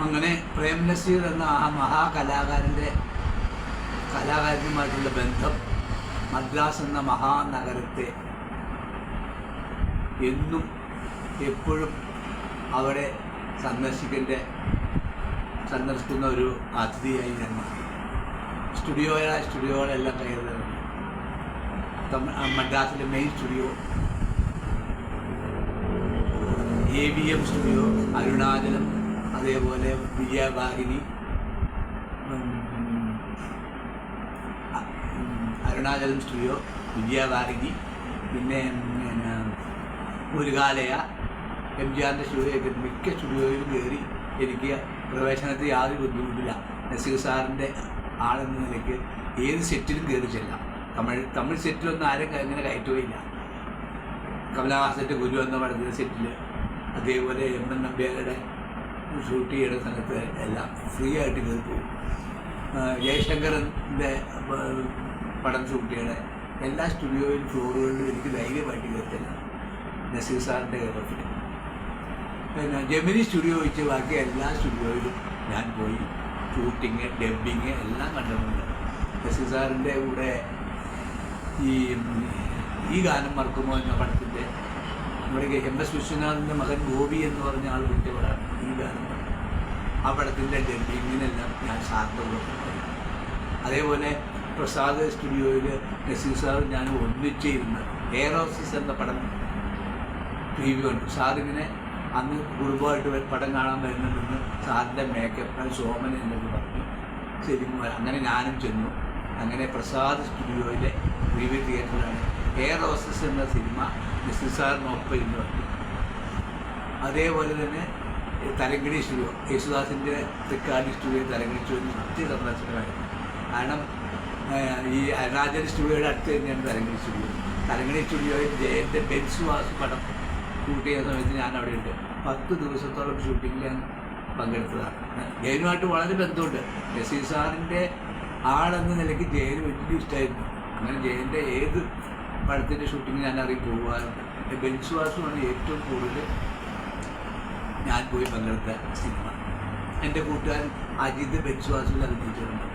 അങ്ങനെ പ്രേം നസീർ എന്ന ആ കലാകാരനുമായിട്ടുള്ള ബന്ധം മദ്രാസ് എന്ന മഹാനഗരത്തെ എന്നും എപ്പോഴും അവിടെ സന്ദർശിക്കുന്ന ഒരു അതിഥിയായി ഞാൻ മാറി. സ്റ്റുഡിയോകളെല്ലാം കയറുന്നത് മദ്രാസിലെ main studio, AVM studio, Arunachalam, അതേപോലെ വിജയവാഹിനി, അരുണാചലം സ്റ്റുഡിയോ, വിജയവാഹിനി, പിന്നെ മുരുകാലയ, MGRൻ്റെ സ്റ്റുഡിയോ, മിക്ക സ്റ്റുഡിയോയിലും കയറി എനിക്ക് പ്രവേശനത്തിൽ യാതൊരു ബുദ്ധിമുട്ടില്ല. നസീർ സാറിൻ്റെ ആളെന്ന നിലയ്ക്ക് ഏത് സെറ്റിലും കയറി ചെല്ലാം. തമിഴ് സെറ്റിലൊന്നും ആരും അങ്ങനെ കയറ്റുകയില്ല. കമലഹാസൻ്റെ ഗുരു എന്ന പടത്തിൻ്റെ സെറ്റിൽ, അതേപോലെ MN നമ്പ്യാരുടെ ഷൂട്ട് ചെയ്യുന്ന സ്ഥലത്ത് എല്ലാം ഫ്രീ ആയിട്ട് കയറി പോകും. ജയശങ്കറിൻ്റെ പടം ഷൂട്ട് ചെയ്യണ എല്ലാ സ്റ്റുഡിയോയിലും ഫ്ലോറുകളിലും എനിക്ക് ധൈര്യമായിട്ട് കയറില്ല. നസീർ സാറിൻ്റെ കേരളത്തിൽ പിന്നെ ജെമിനി സ്റ്റുഡിയോ വെച്ച് ബാക്കി എല്ലാ സ്റ്റുഡിയോയിലും ഞാൻ പോയി ഷൂട്ടിങ്, ഡബ്ബിങ് എല്ലാം കണ്ടിട്ടുണ്ട്. നസീർ സാറിൻ്റെ കൂടെ ഈ ഗാനം മറക്കുമോ എന്ന പടത്തിൻ്റെ നമ്മുടെ MS വിശ്വനാഥിൻ്റെ മകൻ ഗോപി എന്ന് പറഞ്ഞ ആൾ വിട്ടവരാണ് ഈ ഗാനം. ആ പടത്തിൻ്റെ ഡബ്ബിങ്ങിനെല്ലാം ഞാൻ സാറിൻ്റെ കൂടെ പോയി. അതേപോലെ പ്രസാദ് സ്റ്റുഡിയോയിൽ നസീർ സാറും ഞാൻ ഒന്നിച്ചിരുന്ന് എയറോസിസ് എന്ന പടം പ്രീവ്യൂ ഉണ്ട്. സാറിങ്ങനെ അന്ന് കുടുംബമായിട്ട് പടം കാണാൻ വരുന്നുണ്ടെന്ന് സാറിൻ്റെ മേക്കപ്പ് സോമൻ എന്നൊക്കെ പറഞ്ഞു. ശരി, അങ്ങനെ ഞാനും ചെന്നു. അങ്ങനെ പ്രസാദ് സ്റ്റുഡിയോയിലെ പ്രീവ്യൂ തിയേറ്ററിലാണ് എയറോസിസ് എന്ന സിനിമ നസീർ സാറിനൊപ്പം ഇരുന്ന് കണ്ടു. അതേപോലെ തന്നെ തരങ്കിണി സ്റ്റുഡിയോ, യേശുദാസിൻ്റെ റെക്കോർഡിംഗ് സ്റ്റുഡിയോ, തരങ്കിണി സ്റ്റുഡിയോ നിത്യ സന്ദർശനമായിരുന്നു. കാരണം ഈ അരുണാചൽ സ്റ്റുഡിയോയുടെ അടുത്ത് തന്നെയാണ് തരങ്കിണി സ്റ്റുഡിയോ. തരങ്കിണി സ്റ്റുഡിയോയിൽ ജയൻ്റെ ബെൻസുവാസ് പടം ഷൂട്ട് ചെയ്യുന്ന സമയത്ത് ഞാൻ അവിടെ ഉണ്ട്. 10 ദിവസത്തോളം ഷൂട്ടിങ്ങിൽ ഞാൻ പങ്കെടുത്തതാണ്. ജയനുമായിട്ട് വളരെ ബന്ധമുണ്ട്. നസീർ സാറിൻ്റെ ആളെന്ന നിലയ്ക്ക് ജയന് വലിയ ഇഷ്ടമായിരുന്നു. അങ്ങനെ ജയൻ്റെ ഏത് പടത്തിൻ്റെ ഷൂട്ടിങ് ഞാൻ പോകാറുണ്ട്. ബെൻസുവാസുമാണ് ഏറ്റവും കൂടുതൽ ഞാൻ പോയി പങ്കെടുത്ത സിനിമ. എൻ്റെ കൂട്ടുകാരൻ അജിത് ബെൻസുവാസിൽ അഭിനയിച്ചിട്ടുണ്ട്.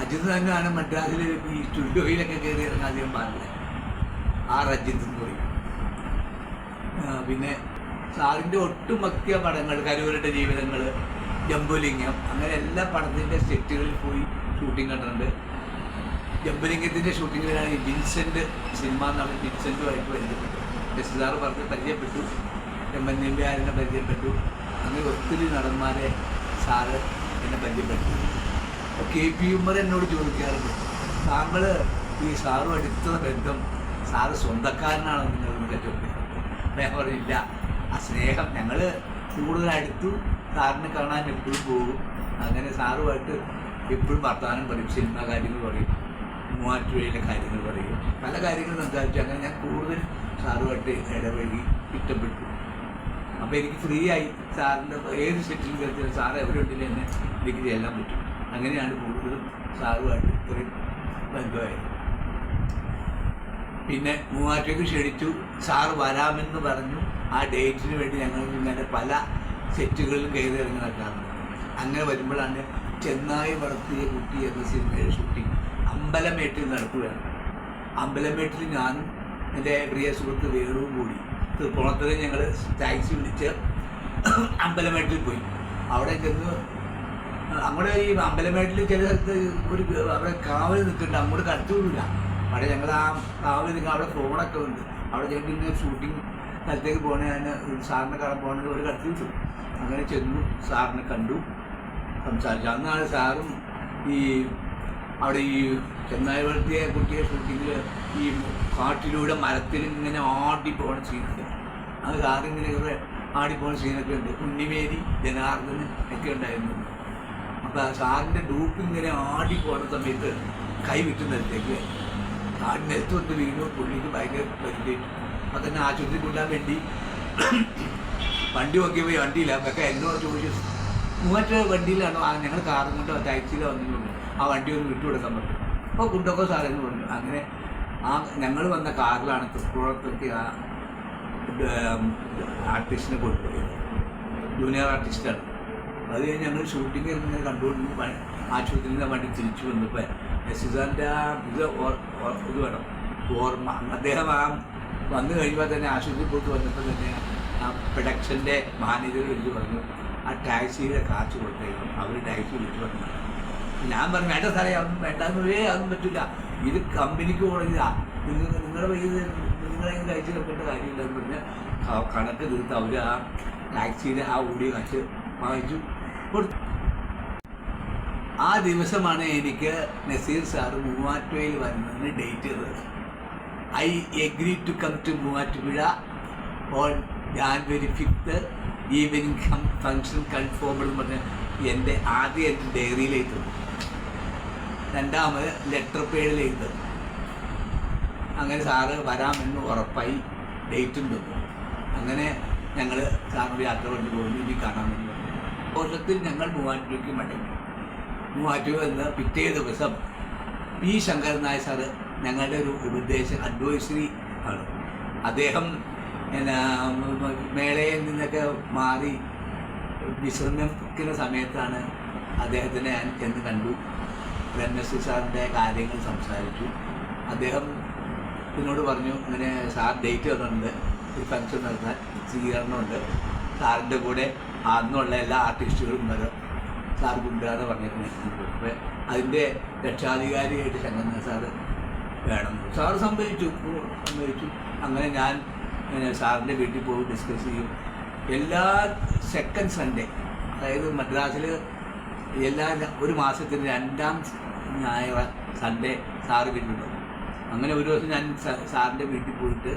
അജിത് തന്നെയാണ് മദ്രാസിൽ ഈ സ്റ്റുഡിയോയിലൊക്കെ കയറി ഇറങ്ങാൻ അധികം പാടില്ല. അജിത് എന്ന് പറയും. പിന്നെ സാറിൻ്റെ ഒട്ടുമിക്ക പടങ്ങൾ, കരൂരുടെ ജീവിതങ്ങൾ, ജംബുലിംഗം, അങ്ങനെ എല്ലാ പടത്തിൻ്റെ സെറ്റുകളിൽ പോയി ഷൂട്ടിങ് കണ്ടിട്ടുണ്ട്. ജംബുലിംഗത്തിൻ്റെ ഷൂട്ടിങ്ങിലാണ് ഈ വിൻസെൻ്റ് സിനിമ നടൻ വിൻസെൻ്റുമായിട്ട് പരിചയപ്പെട്ടു. നസീർ സാറ് പറഞ്ഞ് പരിചയപ്പെട്ടു. MN നമ്പ്യാരിനെ പരിചയപ്പെട്ടു. അങ്ങനെ ഒത്തിരി നടന്മാരെ സാറ് എന്നെ പരിചയപ്പെട്ടു. KP ഉമ്മർ എന്നോട് ചോദിക്കാറുണ്ട്, താങ്കൾ ഈ സാറും അടുത്ത ബന്ധം, സാറ് സ്വന്തക്കാരനാണോ നിങ്ങളെന്നൊക്കെ ചോദിക്കാറുണ്ട്. അപ്പം ഞാൻ പറഞ്ഞില്ല, ആ സ്നേഹം ഞങ്ങൾ കൂടുതൽ അടുത്തു. സാറിനെ കാണാൻ എപ്പോഴും പോകും. അങ്ങനെ സാറുമായിട്ട് എപ്പോഴും വർത്തമാനം പറയും, സിനിമ കാര്യങ്ങൾ പറയും, മൂവാറ്റുപുഴയിലെ കാര്യങ്ങൾ പറയും, പല കാര്യങ്ങളും സംസാരിച്ചു. അങ്ങനെ ഞാൻ കൂടുതൽ സാറുമായിട്ട് ഇടപഴകി ഇഷ്ടപ്പെട്ടു. അപ്പോൾ എനിക്ക് ഫ്രീ ആയി സാറിൻ്റെ ഏത് സെറ്റിൽ കയറിയാലും സാറ് എവിടെ ഉണ്ടെങ്കിലും എന്നെ എനിക്ക് ചെല്ലാൻ പറ്റും. അങ്ങനെയാണ് കൂടുതലും സാറുമായിട്ട് ഇത്രയും ബന്ധമായത്. പിന്നെ മൂവാറ്റുപുഴയ്ക്ക് ക്ഷണിച്ചു. സാറ് വരാമെന്ന് പറഞ്ഞു. ആ ഡേറ്റിന് വേണ്ടി ഞങ്ങൾ ഇങ്ങനെ പല സെറ്റുകളിലും കയറി ഇറങ്ങി നടക്കാറുണ്ട്. അങ്ങനെ വരുമ്പോഴാണ് ചെന്നായി വളർത്തിയ കുട്ടി എന്ന സിനിമയുടെ ഷൂട്ടിങ് അമ്പലമേട്ടിൽ നടക്കുകയാണ്. അമ്പലമേട്ടിൽ ഞാനും എൻ്റെ പ്രിയ സുഹൃത്ത് വേണുവും കൂടി തൃപ്പൂണിത്തുറ ഞങ്ങൾ ടാക്സി വിളിച്ച് അമ്പലമേട്ടിൽ പോയി. അവിടെ ചെന്ന് അങ്ങോട്ട് ഈ അമ്പലമേട്ടിൽ ചില സ്ഥലത്ത് അവിടെ കാവൽ നിൽക്കുന്നുണ്ട്, അങ്ങോട്ട് കടത്തുമില്ല. അവിടെ ഞങ്ങൾ ആ കാവൽ നിൽക്കുക, അവിടെ ഫോണൊക്കെ ഉണ്ട്. അവിടെ ഞങ്ങൾക്ക് ഇങ്ങനെ ഷൂട്ടിങ് സ്ഥലത്തേക്ക് പോകണേ, അതിന് സാറിനെ കാണാൻ പോകണമെങ്കിൽ ഒരു കടത്തി വിട്ടു. അങ്ങനെ ചെന്നു, സാറിനെ കണ്ടു, സംസാരിച്ചു. അന്നാണ് സാറും ഈ അവിടെ ഈ ചെന്നായി വളർത്തിയ കുട്ടിയെ ഷൂട്ടിങ്ങിൽ ഈ കാട്ടിലൂടെ മരത്തിൽ ഇങ്ങനെ ആടിപ്പോണ സീനൊക്കെ, അത് സാറിങ്ങനെ കുറേ ആടിപ്പോണ സീനൊക്കെ ഉണ്ട്. ഉണ്ണിമേരി, ജനാർദ്ദനൻ ഒക്കെ ഉണ്ടായിരുന്നു. അപ്പോൾ സാറിൻ്റെ ഡൂപ്പ് ഇങ്ങനെ ആടിപ്പോണ സമയത്ത് കൈ വിട്ടു നിലത്തേക്ക് നിലത്ത് വന്ന് വീണു. പുള്ളിക്ക് ഭയങ്കര പരിക്കേറ്റു. അപ്പം തന്നെ ആശുപത്രി കൊണ്ടാൻ വേണ്ടി വണ്ടി നോക്കിയപ്പോൾ വണ്ടിയില്ല. അപ്പൊക്കെ എന്നോട് ചോദിച്ചു, മൂവാറ്റുപുഴ വണ്ടിയിലാണോ? ഞങ്ങൾ കാറും കൊണ്ട് ടാക്സിയിൽ വന്നിട്ടുണ്ട്, ആ വണ്ടി ഒന്ന് വിട്ടുകൊടുക്കാൻ പറ്റും. അപ്പോൾ കൊണ്ടൊക്കെ സാറെന്ന് പറഞ്ഞു. അങ്ങനെ ഞങ്ങൾ വന്ന കാറിലാണ് തൃപ്പൂണിത്തുറയ്ക്ക് ആ ആർട്ടിസ്റ്റിനെ കൊണ്ടുപോയത്. ജൂനിയർ ആർട്ടിസ്റ്റാണ്. അത് കഴിഞ്ഞ് ഞങ്ങൾ ഷൂട്ടിങ് ഇങ്ങനെ കണ്ടുകൊണ്ട് ആശുപത്രിയിൽ നിന്ന് വണ്ടി തിരിച്ചു വന്നപ്പോൾ നസീസാറിൻ്റെ ആ ഇത് വേണം ഓർമ്മ. അദ്ദേഹം വന്നു കഴിയുമ്പോൾ തന്നെ ആശുപത്രി പോയിട്ട് വന്നപ്പോൾ തന്നെ ആ പ്രൊഡക്ഷൻ്റെ മാനേജർ വിളിച്ച് പറഞ്ഞു ആ ടാക്സിയുടെ കാശ് കൊടുത്തേക്കും. അവർ ടാക്സി വിളിച്ച് പറഞ്ഞു. ഞാൻ പറഞ്ഞു വേണ്ട സാറേ അതൊന്നും വേണ്ടാന്നേ, അതൊന്നും പറ്റില്ല, ഇത് കമ്പനിക്ക് കൊടുക്കില്ല, നിങ്ങളുടെ പൈസ നിങ്ങളെ കഴിച്ച് വെക്കേണ്ട കാര്യമില്ലെന്ന് പറഞ്ഞ് കണക്ക് തീർത്ത് അവർ ആ ടാക്സിയുടെ ആ ഓടിയ കാശ് വാങ്ങിച്ചു കൊടുത്തു. ആ ദിവസമാണ് എനിക്ക് നസീർ സാറ് മൂവാറ്റുപുഴയിൽ വരുന്നതിന് ഡേറ്റ് ചെയ്തത്. I agree to come to Muvattupuzha on January 5th evening function conformable എന്ന് പറഞ്ഞ് എൻ്റെ ഡയറിയിൽ എഴുതും. രണ്ടാമത് ലെറ്റർ പേഡിൽ എഴുതും. അങ്ങനെ സാറ് വരാമെന്ന് ഉറപ്പായി, ഡേറ്റും തന്നു. അങ്ങനെ ഞങ്ങൾ സാറിൻ്റെ യാത്ര കൊണ്ട് പോകുന്നു, ഇനി കാണാമെന്ന് പറഞ്ഞു. വർഷത്തിൽ ഞങ്ങൾ മൂവാറ്റുപുഴയ്ക്ക് മടങ്ങി. മൂവാറ്റുപുഴ എന്ന പിറ്റേ ദിവസം പി ശങ്കരൻ നായർ സാറ് ഞങ്ങളുടെ ഒരു അഡ്വൈസറി ആണ്. അദ്ദേഹം മേളയിൽ നിന്നൊക്കെ മാറി വിശ്രമിക്കുന്ന സമയത്താണ് അദ്ദേഹത്തിനെ ഞാൻ ചെന്ന് കണ്ടു. ബ്രഹ്മശ്രീ സാറിൻ്റെ കാര്യങ്ങൾ സംസാരിച്ചു. അദ്ദേഹം എന്നോട് പറഞ്ഞു ഇങ്ങനെ സാർ ഡേറ്റ് തന്നിട്ടുണ്ട്, ഈ ഫംഗ്ഷൻ നടത്താൻ സ്വീകരണമുണ്ട്, സാറിൻ്റെ കൂടെ അന്നുള്ള എല്ലാ ആർട്ടിസ്റ്റുകളും വരും, സാർ കൊണ്ടുവരാതെ പറഞ്ഞിട്ടുണ്ട്. അപ്പോൾ അതിൻ്റെ രക്ഷാധികാരിയായിട്ട് ശങ്കരൻ സാറ് വേണം. സാറ് സമ്മതിച്ചു. അങ്ങനെ ഞാൻ സാറിൻ്റെ വീട്ടിൽ പോയി ഡിസ്കസ് ചെയ്യും. എല്ലാ സെക്കൻഡ് സൺഡേ, അതായത് മദ്രാസിൽ ഒരു മാസത്തിന് 2ാം ഞായർ സൺഡേ സാറ് വീട്ടിലുണ്ടാവും. അങ്ങനെ ഒരു ദിവസം ഞാൻ സാറിൻ്റെ വീട്ടിൽ പോയിട്ട്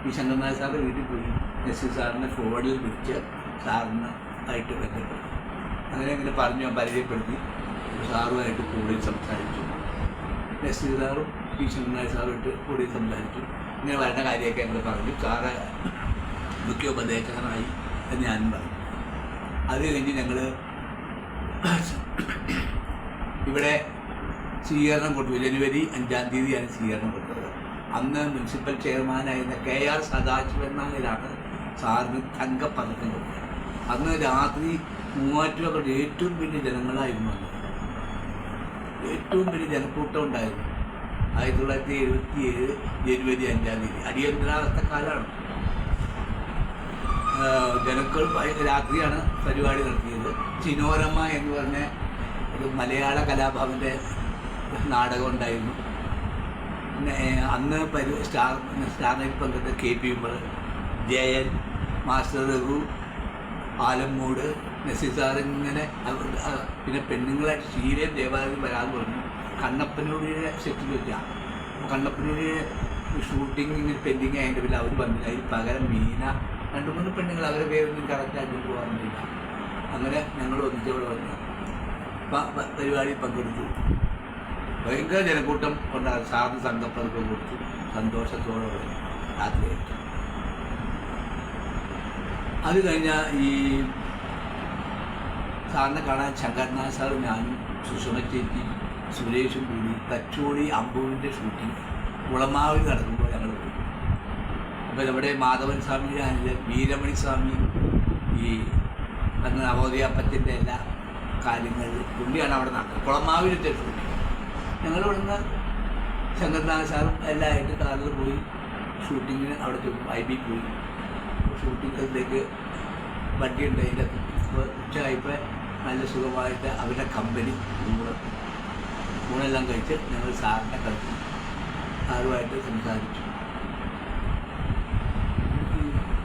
ഈ ശങ്കരനാഥ് സാറിൻ്റെ വീട്ടിൽ പോയി നസീർ സാറിനെ ഫോണിൽ വിളിച്ച് സാറിനായിട്ട് ബന്ധപ്പെട്ടു. അങ്ങനെ പറഞ്ഞു, പരിചയപ്പെടുത്തി. സാറുമായിട്ട് കൂടുതൽ സംസാരിച്ചു. നസീർ സാറും ഈ ശങ്കരനാഥ് സാറുമായിട്ട് കൂടുതൽ സംസാരിച്ചു. ഇങ്ങനെ വരുന്ന കാര്യമൊക്കെ ഞങ്ങൾ പറഞ്ഞു. സാറ് മുഖ്യോപദേശകനായി എന്ന് ഞാനും പറഞ്ഞു. അത് കഴിഞ്ഞ് ഞങ്ങൾ ഇവിടെ സ്വീകരണം കൊടുത്തു. ജനുവരി 5-ാം തീയതിയാണ് സ്വീകരണം കൊടുത്തത്. അന്ന് മുനിസിപ്പൽ ചെയർമാനായിരുന്ന KR സദാശിവൻ നായരാണ് സാറിന് തങ്കപ്പതക്കം കൊടുത്തത്. അന്ന് രാത്രി മൂവാറ്റുപുഴ ഏറ്റവും വലിയ ജനങ്ങളായിരുന്നു. അന്ന് ഏറ്റവും വലിയ ജനക്കൂട്ടം ഉണ്ടായിരുന്നു. 1977 ജനുവരി 5-ാം തീയതി അടിയന്തരാവസ്ഥ കാലമാണ്. ജനക്കൾ രാത്രിയാണ് പരിപാടി നടത്തിയത്. ചിനോരമ എന്ന് പറഞ്ഞ ഒരു മലയാള കലാഭവൻ്റെ നാടകം ഉണ്ടായിരുന്നു. പിന്നെ അന്ന് സ്റ്റാറിൽ പങ്കെടുത്ത KP Umar, Jayan, master Raghu, Alummoodu, Nazeer sir, ഇങ്ങനെ പിന്നെ പെണ്ണുങ്ങളായിട്ട് ശീലയും ദേവാലയം വരാതെ പറഞ്ഞു. കണ്ണപ്പനൂരിയുടെ സെറ്റിൽ വെച്ചാൽ കണ്ണപ്പനൂര് ഷൂട്ടിങ് ഇങ്ങനെ പെൻഡിങ് ആയതിൻ്റെ പേരിൽ അവർ വന്നില്ല. അതിന് പകരം മീന, 2-3 പെണ്ണുങ്ങൾ, അവരുടെ പേരൊന്നും കറക്റ്റായിട്ട് പോകാറില്ല. അങ്ങനെ ഞങ്ങൾ ഒന്നിച്ചവിടെ വന്ന് പരിപാടിയിൽ പങ്കെടുത്തു. ഭയങ്കര ജനക്കൂട്ടം കൊണ്ടാണ്. സാറിന് സംഘപ്പതൊക്കെ കൊടുത്തു. സന്തോഷത്തോടെ രാത്രിയായിട്ട്. അത് കഴിഞ്ഞാൽ ഈ സാറിനെ കാണാൻ ശങ്കരനാഥ് സാറും ഞാനും സുഷമ ചേച്ചി സുരേഷും കൂടി തച്ചോളി അമ്പുവിൻ്റെ ഷൂട്ടിങ് കുളമാവിൽ നടക്കുമ്പോൾ ഞങ്ങൾ പോയി. അപ്പോൾ നമ്മുടെ മാധവൻ സ്വാമിയുടെ ആണെങ്കിൽ വീരമണി സ്വാമി ഈ അന്ന് നവോദയപ്പത്തിൻ്റെ എല്ലാ കാര്യങ്ങളിൽ പുള്ളിയാണ് അവിടെ നടക്കുന്നത്. കുളമാവിലത്തെ ഷൂട്ടിങ് ഞങ്ങളിവിടുന്ന് ശങ്കരനാഥ് സാറും എല്ലാമായിട്ട് കാറിൽ പോയി ഷൂട്ടിങ്ങിന് അവിടെ ചെന്നു. IB പോയി ഷൂട്ടിങ്ങിലേക്ക് വണ്ടിയുണ്ട്. അതിൻ്റെ ഉച്ചയായപ്പോൾ നല്ല സുഖമായിട്ട് അവരുടെ കമ്പനി ഊണെല്ലാം കഴിച്ച് ഞങ്ങൾ സാറിനെ കളിച്ചു. സാറുമായിട്ട് സംസാരിച്ചു.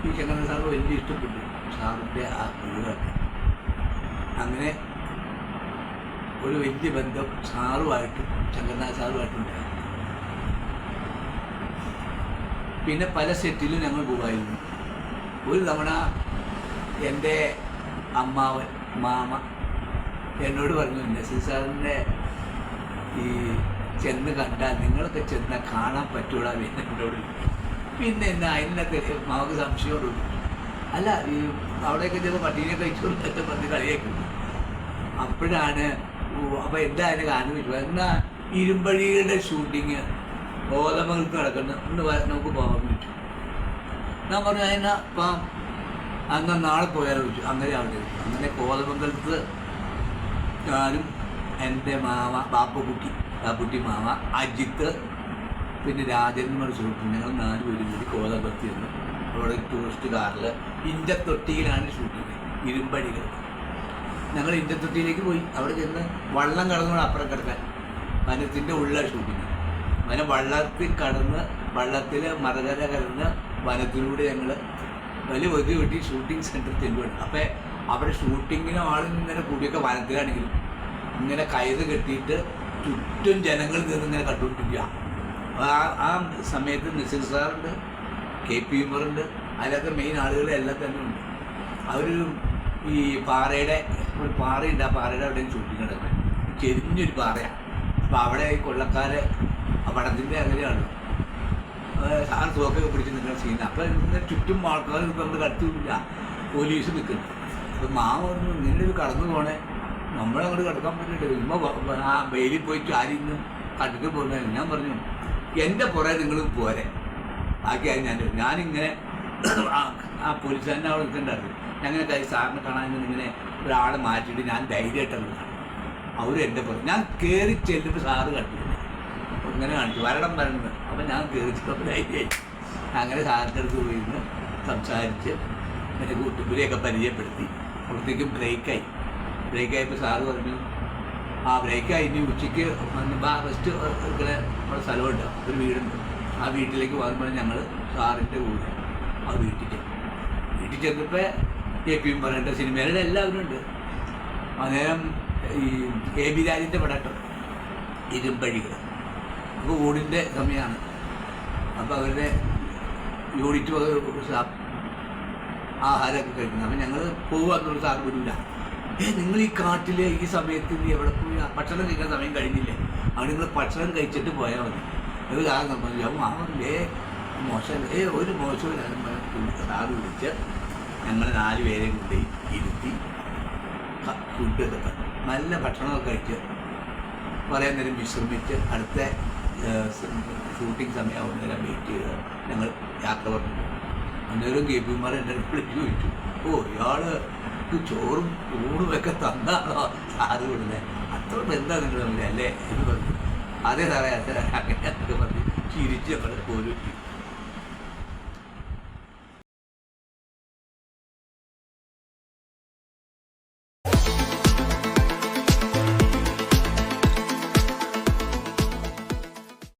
ഈ ശങ്കരൻ സാറ് വലിയ ഇഷ്ടപ്പെട്ടു സാറിൻ്റെ ആ കഴിവായിട്ട്. അങ്ങനെ ഒരു വലിയ ബന്ധം സാറുമായിട്ടും ശങ്കരനാഥ് സാറുമായിട്ടുണ്ടായിരുന്നു. പിന്നെ പല സെറ്റിലും ഞങ്ങൾ പോകുമായിരുന്നു. ഒരു തവണ എൻ്റെ അമ്മാവൻ മാമ എന്നോട് പറഞ്ഞു, നസീർ സാറിൻ്റെ ഈ ചെന്ന് കണ്ടാൽ നിങ്ങളൊക്കെ ചെന്നാൽ കാണാൻ പറ്റൂടാ എന്നോട്. പിന്നെ എന്നാ അതിനൊക്കെ മാമക്ക് സംശയമോടുള്ളൂ. അല്ല ഈ അവിടെയൊക്കെ ചിലപ്പോൾ പട്ടീനെ കഴിച്ചോളൊക്കെ പറഞ്ഞ് കളിയാക്കുന്നു. അപ്പോഴാണ് അപ്പോൾ എന്താ അതിന് കാരണം വെച്ചു. എന്നാൽ ഇരുമ്പഴിയുടെ ഷൂട്ടിങ് ഓലമകൾക്ക് നടക്കുന്നു, നമുക്ക് പോകാൻ പറ്റും. ഞാൻ പറഞ്ഞു അതിനാ ഇപ്പം എന്നാൽ നാളെ പോയാലോ ചോദിച്ചു. അങ്ങനെ അവിടെ അങ്ങനെ കോതമംഗലത്ത് ഞാനും എൻ്റെ മാമ ബാപ്പുട്ടി മാമ, അജിത്ത്, പിന്നെ രാജന്മാർ സുഹൃത്തും ഞങ്ങൾ 4 പേരും കൂടി കോതമംഗലത്ത് ചെന്ന് അവിടെ ടൂറിസ്റ്റ് കാറിൽ ഇഞ്ചത്തൊട്ടിയിലാണ് ഷൂട്ടിങ്, ഇരുമ്പടികൾ. ഞങ്ങൾ ഇഞ്ചത്തൊട്ടിയിലേക്ക് പോയി. അവിടെ ചെന്ന് വള്ളം കടന്നുകൊണ്ട് അപ്പുറം കിടക്കാൻ, വനത്തിൻ്റെ ഉള്ള ഷൂട്ടിങ്. അങ്ങനെ വള്ളത്തിൽ കടന്ന് വള്ളത്തിൽ മറകര കടന്ന് വനത്തിലൂടെ ഞങ്ങൾ വലിയ ഒതു കിട്ടി ഷൂട്ടിംഗ് സെൻറ്റർ ചെല്ലുവാണ്. അപ്പോൾ അവിടെ ഷൂട്ടിങ്ങിന് ആളിങ്ങനെ കൂടിയൊക്കെ വനത്തിലാണെങ്കിലും ഇങ്ങനെ കയറ് കെട്ടിയിട്ട് ചുറ്റും ജനങ്ങൾ നിന്ന് ഇങ്ങനെ കണ്ടുകൊണ്ടിരിക്കുക. ആ സമയത്ത് നസീർ സാറുണ്ട്, KP ഉമറുണ്ട്, അതിലൊക്കെ മെയിൻ ആളുകളെല്ലാം തന്നെ ഉണ്ട്. അവർ ഈ പാറയുടെ ഒരു പാറയുണ്ട്, ആ പാറയുടെ അവിടെ ഷൂട്ടിങ് നടക്കുന്നത് ചെരിഞ്ഞൊരു പാറയാണ്. അപ്പോൾ അവിടെ ഈ കൊള്ളക്കാർ ആ പടത്തിൻ്റെ അങ്ങനെയാണ് സാർ തോക്കൊക്കെ പിടിച്ച് നിൽക്കുന്ന സീനാണ്. അപ്പോൾ ഇങ്ങനെ ചുറ്റും ആൾക്കാർ നമ്മൾ കടത്തില്ല, പോലീസ് നിൽക്കുന്നു. അപ്പോൾ മാമ പറഞ്ഞു ഇങ്ങനെ ഒരു കടന്നു പോണേ, നമ്മളങ്ങോട്ട് കിടക്കാൻ പറ്റില്ല, ഇമ്മ ആ വെയിലിൽ പോയി ചാരി ഇന്ന് കണ്ടിട്ട് പോകുന്നത്. ഞാൻ പറഞ്ഞു എൻ്റെ പുറകെ നിങ്ങൾ പോരെ, ബാക്കിയായി ഞാനിങ്ങനെ ആ പോലീസുകാരനെ അവിടെ നിൽക്കണ്ടായിരുന്നു. ഞങ്ങനെ കൈ സാറിനെ കാണാൻ ഇങ്ങനെ ഒരാളെ മാറ്റിയിട്ട് ഞാൻ ധൈര്യമായിട്ടുള്ളത് അവരും എൻ്റെ പുറകെ. ഞാൻ കയറി ചെല്ലുമ്പോൾ സാറ് കണ്ടില്ല, ഇങ്ങനെ കാണിച്ചു വരണം. അപ്പം ഞാൻ കയറിച്ചപ്പോൾ ധൈര്യമായി. അങ്ങനെ സാറിൻ്റെ അടുത്ത് പോയിരുന്ന് സംസാരിച്ച് പിന്നെ കൂട്ടുപുരിയൊക്കെ പരിചയപ്പെടുത്തി. അപ്പോഴത്തേക്കും ബ്രേക്കായപ്പോൾ സാറ് പറഞ്ഞു ബ്രേക്കായി, ഇനി ഉച്ചയ്ക്ക് റെസ്റ്റ് എടുക്കുന്ന അവിടെ സ്ഥലമുണ്ട്, ഒരു വീടുണ്ട്, ആ വീട്ടിലേക്ക് പോകുമ്പോൾ ഞങ്ങൾ സാറിൻ്റെ കൂടെ ആ വീട്ടിൽ ചെന്നപ്പോൾ KP ഉമറിൻ്റെ സിനിമയിലെ എല്ലാവരും ഉണ്ട്. അന്നേരം ഈ AB രാജിൻ്റെ പടട്ടോ ഇരുമ്പഴികൾ. അപ്പോൾ ഓടിൻ്റെ സമയമാണ്. അപ്പോൾ അവരുടെ യൂണിറ്റ് ആഹാരമൊക്കെ കഴിക്കുന്നത്. അപ്പോൾ ഞങ്ങൾ പോകുക സാർ വരില്ല. നിങ്ങൾ ഈ കാട്ടിൽ ഈ സമയത്ത് നീ എവിടെ പോയി ഭക്ഷണം കഴിക്കാൻ സമയം കഴിഞ്ഞില്ലേ, അവിടെ നിങ്ങൾ ഭക്ഷണം കഴിച്ചിട്ട് പോയാൽ മതി. അത് സാറ് സംബന്ധിച്ചു മാമല്ലേ മോശം ഒരു മോശവും സാറ് വിളിച്ച് ഞങ്ങൾ 4 പേരെയും കൂടി ഇരുത്തി ഫുഡൊക്കെ തന്നു. നല്ല ഭക്ഷണമൊക്കെ കഴിച്ച് കുറേ നേരം വിശ്രമിച്ച് അടുത്ത ഷൂട്ടിംഗ് സമയമാവുന്നേരം വെയിറ്റ് ചെയ്ത് ഞങ്ങൾ യാത്ര പറഞ്ഞു. അന്നേരം KP ഉമർ എൻ്റെ വിളിച്ച് ചോദിച്ചു, ഇയാൾ ചോറും ഊണുമൊക്കെ തന്നാണോ സാറ് വിടുന്നത്, അത്ര ബന്ധം നിങ്ങൾ അല്ലേ എന്ന് പറഞ്ഞു. അതേ സാറേ അങ്ങനെയൊക്കെ പറഞ്ഞ് ചിരിച്ച് ഞങ്ങൾ പോലും